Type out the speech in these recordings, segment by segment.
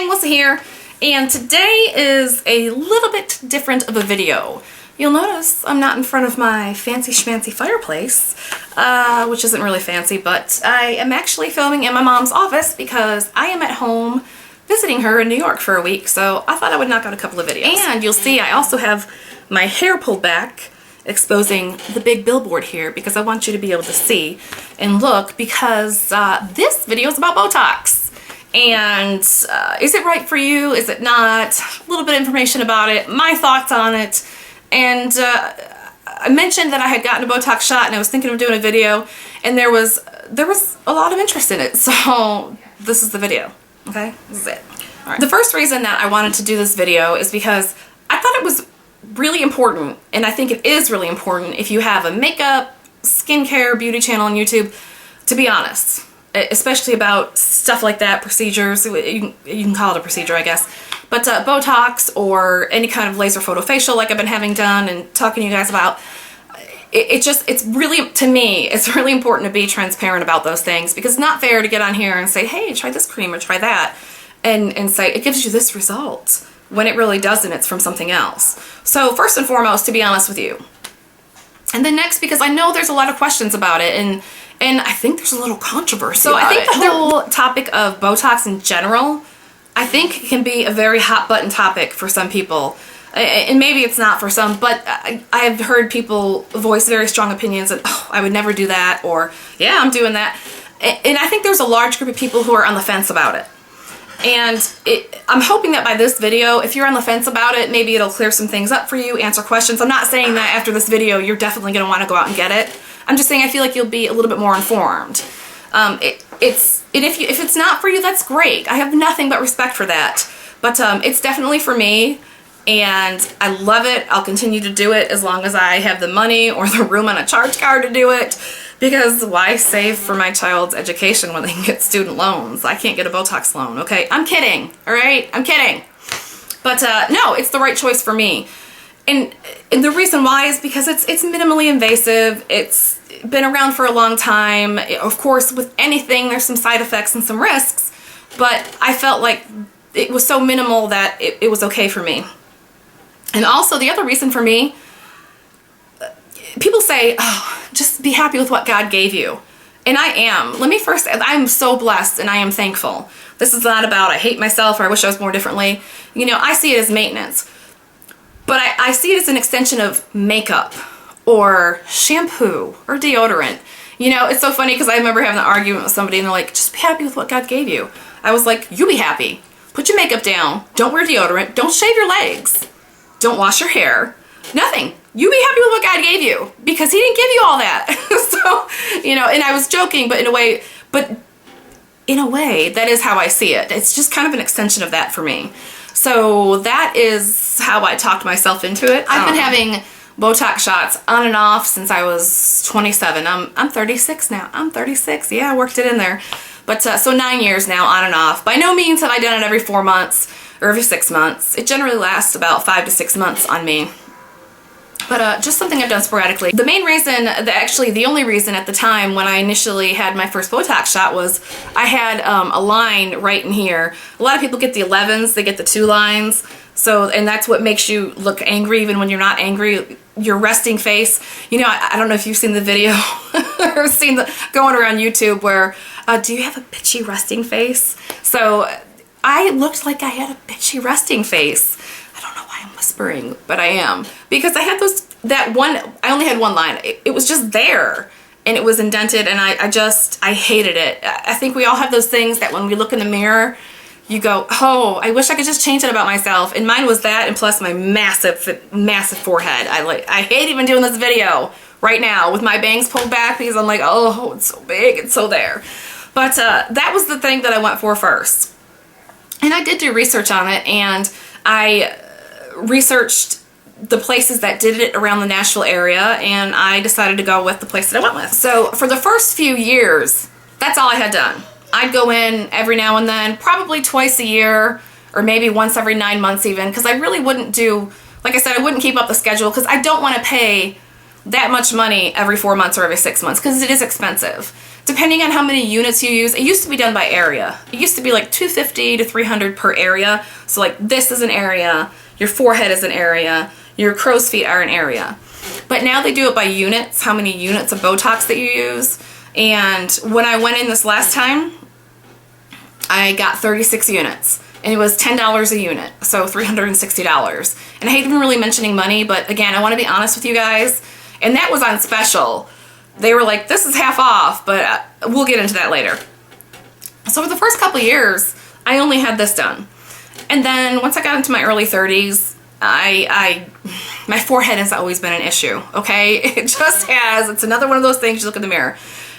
gang, Melissa here, and today is a little bit different of a video. You'll notice I'm not in front of my fancy schmancy fireplace, which isn't really fancy, but I am actually filming in my mom's office because I am at home visiting her in New York for a week, so I thought I would knock out a couple of videos. And you'll see I also have my hair pulled back, exposing the big billboard here because I want you to be able to see and look, because this video is about Botox. And is it right for you? Is it not? A little bit of information about it, my thoughts on it. And I mentioned that I had gotten a Botox shot and I was thinking of doing a video, and there was a lot of interest in it. So this is the video, okay? This is it. All right. The first reason that I wanted to do this video is because I thought it was really important, and I think it is really important if you have a makeup, skincare, beauty channel on YouTube, to be honest. Especially about stuff like that, procedures, you can call it a procedure, I guess, but Botox or any kind of laser photofacial like I've been having done and talking to you guys about, it's really, to me, it's really important to be transparent about those things, because it's not fair to get on here and say, hey, try this cream or try that, and say it gives you this result, when it really doesn't. It's from something else. So first and foremost, to be honest with you. And then next, because I know there's a lot of questions about it, and I think there's a little controversy. So I think the whole topic of Botox in general, I think can be a very hot button topic for some people. And maybe it's not for some, but I've heard people voice very strong opinions that, oh, I would never do that, or yeah, I'm doing that. And I think there's a large group of people who are on the fence about it. And I'm hoping that by this video, if you're on the fence about it, maybe it'll clear some things up for you, answer questions. I'm not saying that after this video, you're definitely going to want to go out and get it. I'm just saying I feel like you'll be a little bit more informed. If it's not for you, that's great. I have nothing but respect for that. But it's definitely for me, and I love it. I'll continue to do it as long as I have the money or the room on a charge card to do it. Because why save for my child's education when they can get student loans? I can't get a Botox loan, okay? I'm kidding, all right? I'm kidding. But no, it's the right choice for me. And the reason why is because it's minimally invasive. It's been around for a long time. Of course, with anything, there's some side effects and some risks. But I felt like it was so minimal that it was okay for me. And also, the other reason for me, people say, oh, just be happy with what God gave you. And I am. Let me first, I'm so blessed and I am thankful. This is not about I hate myself or I wish I was more differently. You know, I see it as maintenance. But I see it as an extension of makeup or shampoo or deodorant. You know, it's so funny because I remember having an argument with somebody and they're like, just be happy with what God gave you. I was like, you be happy. Put your makeup down. Don't wear deodorant. Don't shave your legs. Don't wash your hair. Nothing. You be happy with what God gave you, because he didn't give you all that. So, you know, and I was joking, but in a way, that is how I see it. It's just kind of an extension of that for me. So that is how I talked myself into it. I've been having Botox shots on and off since I was 27. I'm 36 now. I'm 36. Yeah, I worked it in there. But so 9 years now, on and off. By no means have I done it every 4 months or every 6 months. It generally lasts about 5 to 6 months on me. But just something I've done sporadically. The main reason, actually the only reason at the time when I initially had my first Botox shot was I had a line right in here. A lot of people get the 11s, they get the 2 lines. So, and that's what makes you look angry even when you're not angry. Your resting face. You know, I don't know if you've seen the video or seen the going around YouTube where, do you have a bitchy resting face? So I looked like I had a bitchy resting face. I don't know why I'm whispering, but I am. Because I had I only had one line. It was just there, and it was indented, and I hated it. I think we all have those things that when we look in the mirror, you go, oh, I wish I could just change it about myself. And mine was that, and plus my massive forehead. I hate even doing this video right now with my bangs pulled back because I'm like, oh, it's so big, it's so there. But that was the thing that I went for first. And I did do research on it, and I researched the places that did it around the Nashville area, and I decided to go with the place that I went with. So for the first few years, that's all I had done. I'd go in every now and then, probably twice a year, or maybe once every 9 months even, because I really wouldn't do, like I said, I wouldn't keep up the schedule because I don't want to pay that much money every 4 months or every 6 months, because it is expensive. depending on how many units you use, it used to be done by area. It used to be like 250 to 300 per area. So like this is an area, your forehead is an area, your crow's feet are an area. But now they do it by units, how many units of Botox that you use. And when I went in this last time, I got 36 units. And it was $10 a unit, so $360. And I hate even really mentioning money, but again, I want to be honest with you guys. And that was on special. They were like, this is half off, but we'll get into that later. So for the first couple of years, I only had this done. And then once I got into my early 30s, my forehead has always been an issue, okay? It just has. It's another one of those things you look in the mirror.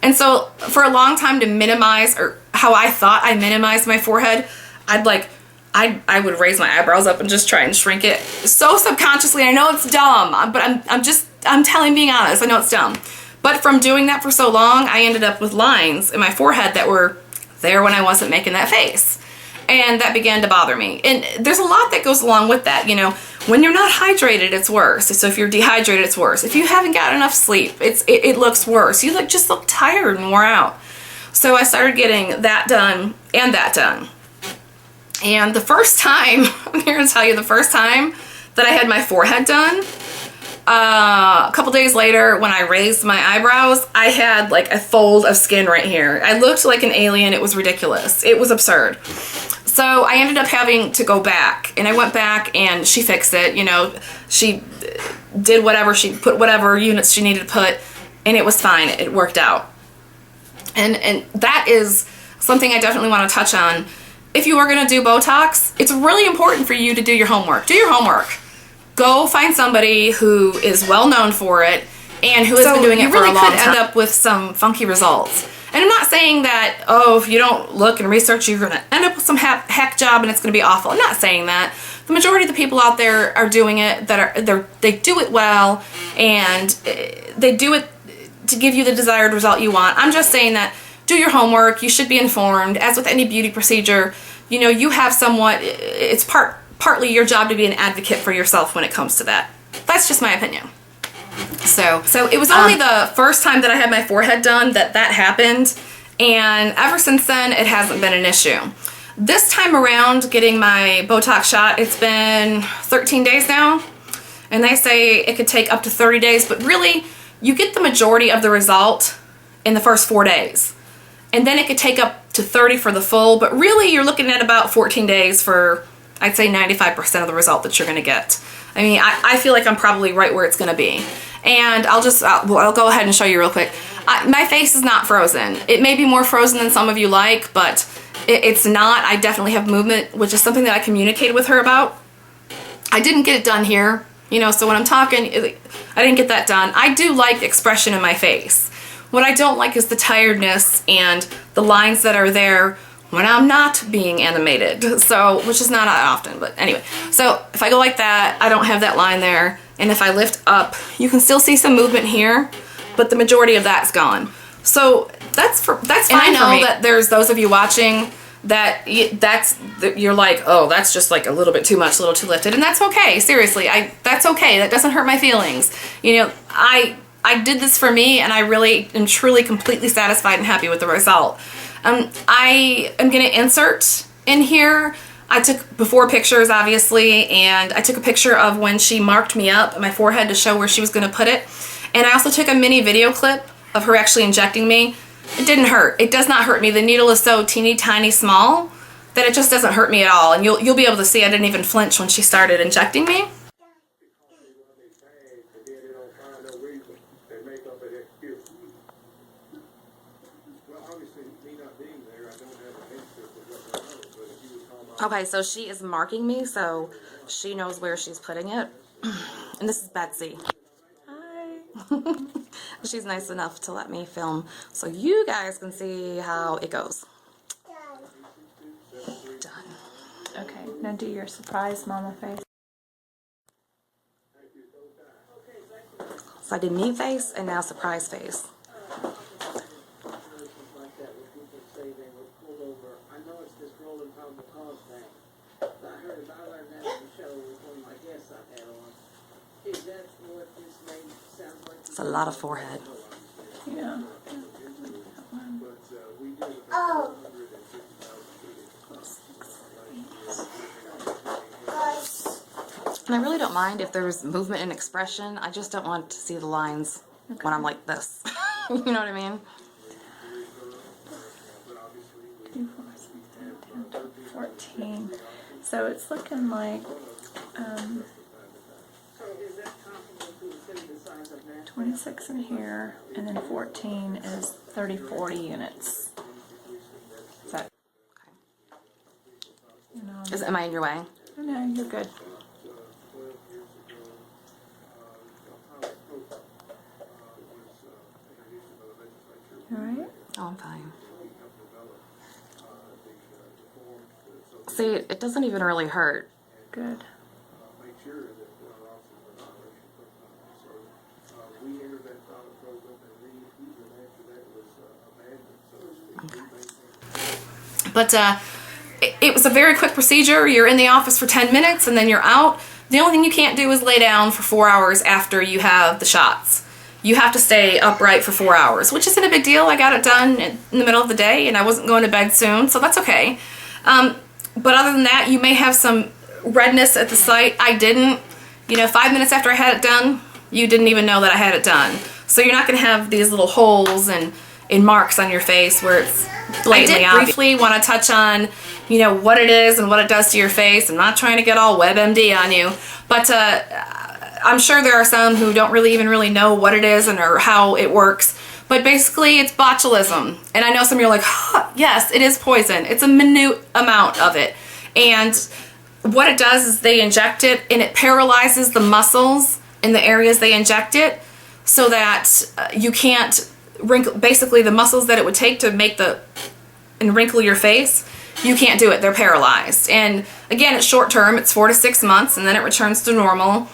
And so for a long time to minimize, or how I thought I minimized my forehead, I would raise my eyebrows up and just try and shrink it so subconsciously. I know it's dumb, but I'm being honest. I know it's dumb. But from doing that for so long, I ended up with lines in my forehead that were there when I wasn't making that face. And that began to bother me. And there's a lot that goes along with that. You know, when you're not hydrated, it's worse. So if you're dehydrated, it's worse. If you haven't got enough sleep, it looks worse. You just look tired and wore out. So I started getting that done and that done. And the first time, I'm here to tell you, the first time that I had my forehead done, a couple days later when I raised my eyebrows, I had like a fold of skin right here. I looked like an alien. It was ridiculous. It was absurd. So I ended up having to go back, and I went back and she fixed it. You know, she did whatever, she put whatever units she needed to put, and it was fine. It worked out. And that is something I definitely want to touch on. If you are going to do Botox, it's really important for you to do your homework. Do your homework. Go find somebody who is well known for it and who has been doing it for a long time. You really could end up with some funky results. And I'm not saying that, oh, if you don't look and research, you're going to end up with some heck job and it's going to be awful. I'm not saying that. The majority of the people out there are doing it, they do it well, and they do it to give you the desired result you want. I'm just saying that do your homework. You should be informed. As with any beauty procedure, you know, you have somewhat, it's partly your job to be an advocate for yourself when it comes to that. That's just my opinion. So it was only the first time that I had my forehead done that happened, and ever since then it hasn't been an issue. This time around getting my Botox shot, it's been 13 days now, and they say it could take up to 30 days, but really you get the majority of the result in the first 4 days. And then it could take up to 30 for the full, but really you're looking at about 14 days for, I'd say, 95% of the result that you're going to get. I mean, I feel like I'm probably right where it's going to be. And I'll go ahead and show you real quick. My face is not frozen. It may be more frozen than some of you like, but it's not. I definitely have movement, which is something that I communicated with her about. I didn't get it done here, you know, so when I'm talking, I didn't get that done. I do like expression in my face. What I don't like is the tiredness and the lines that are there when I'm not being animated, so, which is not often, but anyway. So if I go like that, I don't have that line there, and if I lift up, you can still see some movement here, but the majority of that's gone. So that's fine for me. And I know that there's those of you watching that you're like, oh, that's just like a little bit too much, a little too lifted, and that's okay. Seriously, that's okay. That doesn't hurt my feelings. You know, I did this for me, and I really am truly completely satisfied and happy with the result. I am going to insert in here, I took before pictures obviously, and I took a picture of when she marked me up on my forehead to show where she was going to put it. And I also took a mini video clip of her actually injecting me. It didn't hurt. It does not hurt me. The needle is so teeny tiny small that it just doesn't hurt me at all. And you'll be able to see I didn't even flinch when she started injecting me. Okay, so she is marking me, so she knows where she's putting it. And this is Betsy. Hi. She's nice enough to let me film so you guys can see how it goes. Done. Okay, now do your surprise mama face. So I did me face and now surprise face. It's a lot of forehead. Yeah. And I really don't mind if there's movement and expression. I just don't want to see the lines when I'm like this. You know what I mean? 2, 4, 6, 7, 10, 14. So it's looking like 26 in here, and then 14 is 30, 40 units. Is that? You know, Am I in your way? no, you're good. All right. Oh, I'm fine. See, it doesn't even really hurt. Good. But it was a very quick procedure. You're in the office for 10 minutes and then you're out. The only thing you can't do is lay down for 4 hours after you have the shots. You have to stay upright for 4 hours, which isn't a big deal. I got it done in the middle of the day and I wasn't going to bed soon, so that's okay. But other than that, you may have some redness at the site. I didn't. You know, 5 minutes after I had it done, you didn't even know that I had it done. So you're not going to have these little holes and marks on your face where it's blatantly obvious. I did briefly want to touch on, you know, what it is and what it does to your face. I'm not trying to get all WebMD on you, but I'm sure there are some who don't really know what it is and or how it works. But basically, it's botulism. And I know some of you are like, huh, yes, it is poison. It's a minute amount of it. And what it does is they inject it and it paralyzes the muscles in the areas they inject it so that you can't wrinkle, basically the muscles that it would take to make and wrinkle your face, you can't do it. They're paralyzed. And again, it's short term. It's 4 to 6 months and then it returns to normal.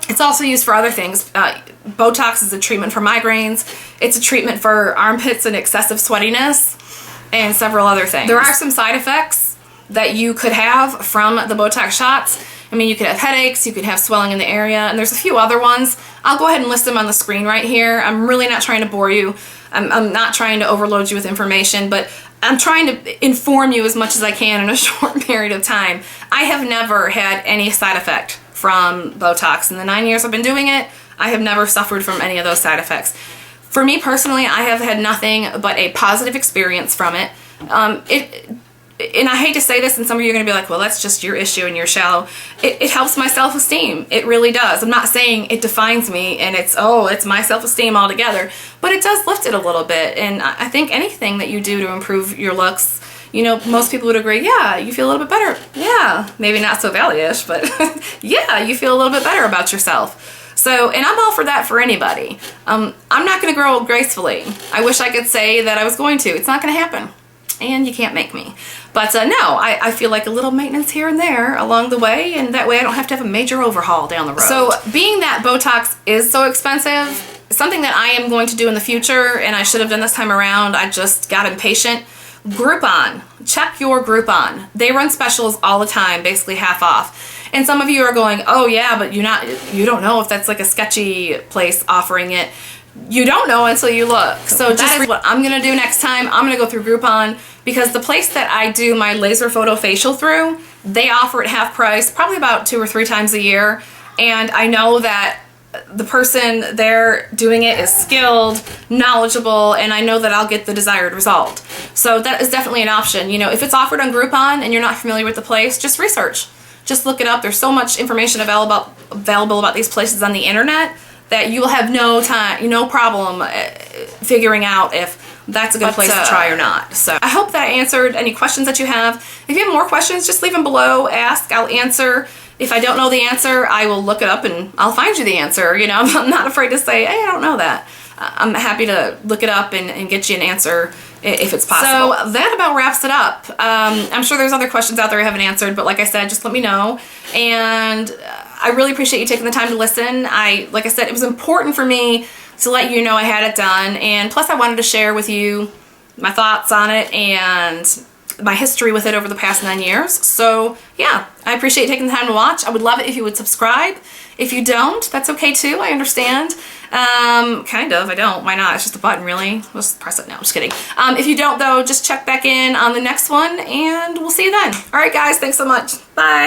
It's also used for other things. Botox is a treatment for migraines. It's a treatment for armpits and excessive sweatiness and several other things. There are some side effects that you could have from the Botox shots. I mean, you could have headaches, you could have swelling in the area, and there's a few other ones. I'll go ahead and list them on the screen right here. I'm really not trying to bore you. I'm not trying to overload you with information, but I'm trying to inform you as much as I can in a short period of time. I have never had any side effect from Botox. In the 9 years I've been doing it, I have never suffered from any of those side effects. For me personally, I have had nothing but a positive experience from it. And I hate to say this, and some of you are going to be like, well, that's just your issue and you're shallow. It helps my self-esteem. It really does. I'm not saying it defines me and it's my self-esteem altogether, but it does lift it a little bit. And I think anything that you do to improve your looks, you know, most people would agree, yeah, you feel a little bit better. Yeah, maybe not so valley-ish, but yeah, you feel a little bit better about yourself. So, and I'm all for that for anybody. I'm not going to grow old gracefully. I wish I could say that I was going to. It's not going to happen. And you can't make me. But no, I feel like a little maintenance here and there along the way, and that way I don't have to have a major overhaul down the road. So being that Botox is so expensive, something that I am going to do in the future, and I should have done this time around, I just got impatient. Groupon. Check your Groupon. They run specials all the time, basically half off. And some of you are going, oh yeah, but you don't know if that's like a sketchy place offering it. You don't know until you look. So that is what I'm going to do next time. I'm going to go through Groupon because the place that I do my laser photo facial through, they offer it half price, probably about 2 or 3 times a year. And I know that the person there doing it is skilled, knowledgeable, and I know that I'll get the desired result. So that is definitely an option. You know, if it's offered on Groupon and you're not familiar with the place, just research. Just look it up. There's so much information available about these places on the internet that you will have no problem figuring out if that's a good place to try or not. So I hope that I answered any questions that you have. If you have more questions, just leave them below. Ask. I'll answer. If I don't know the answer, I will look it up and I'll find you the answer. You know, I'm not afraid to say, hey, I don't know that. I'm happy to look it up and get you an answer if it's possible. So that about wraps it up. I'm sure there's other questions out there I haven't answered, but like I said, just let me know. And I really appreciate you taking the time to listen. Like I said, it was important for me to let you know I had it done. And plus I wanted to share with you my thoughts on it and my history with it over the past 9 years. So yeah, I appreciate you taking the time to watch. I would love it if you would subscribe. If you don't, that's okay too, I understand. Kind of, I don't, why not? It's just a button, really. Just press it now, just kidding. If you don't though, just check back in on the next one and we'll see you then. All right guys, thanks so much. Bye.